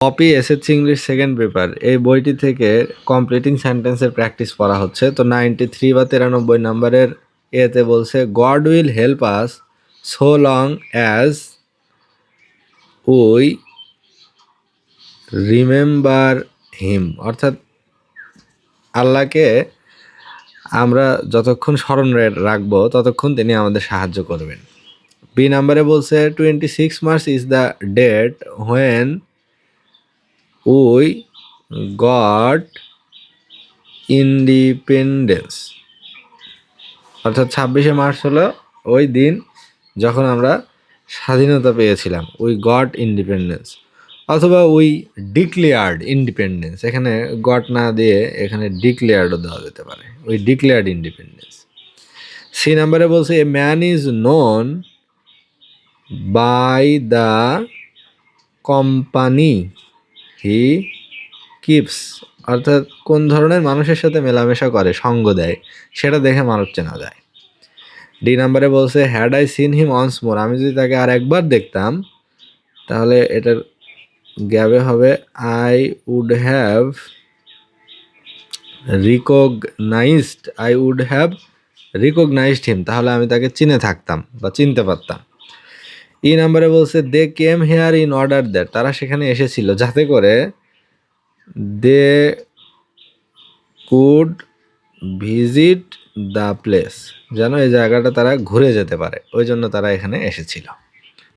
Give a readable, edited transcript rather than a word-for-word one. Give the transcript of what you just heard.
Copy SSC English second paper এই বইটি থেকে কমপ্লিটিং সেন্টেন্সের প্র্যাকটিস করা হচ্ছে। তো 93 বা 93 নাম্বারের এতে বলছে god will help us so long as we remember him, অর্থাৎ আল্লাহকে আমরা যতক্ষণ স্মরণ রাখবো ততক্ষণ তিনি আমাদের সাহায্য করবেন। বি নাম্বারে বলছে 26 March is the date when we got independence, অর্থাৎ 26শে মার্চ হলো ওই দিন যখন আমরা স্বাধীনতা পেয়েছিলাম, উই গট ইন্ডিপেন্ডেন্স, অথবা উই ডিক্লেয়ার্ড ইন্ডিপেন্ডেন্স। এখানে গট না দিয়ে এখানে ডিক্লেয়ার্ডও দেওয়া যেতে পারে, উই ডিক্লেয়ার্ড ইন্ডিপেন্ডেন্স। সি নাম্বারে বলছে a man is known by the company he keeps, অর্থাৎ কোন ধরনের মানুষের সাথে মেলামেশা করে, সঙ্গ দেয়, সেটা দেখে মানুষ চেনা যায়। ডি নাম্বারে বলছে had I seen him once more, আমি যদি তাকে আর একবার দেখতাম তাহলে এটার গ্যাবে হবে আই উড হ্যাভ রিকগনাইজড হিম, তাহলে আমি তাকে চিনে থাকতাম বা চিনতে পারতাম। ই নাম্বারে বলছে they came here in order that, তারা সেখানে এসেছিল যাতে করে they could visit the place, যেন এই জায়গাটা তারা ঘুরে যেতে পারে, ওই জন্য তারা এখানে এসেছিল।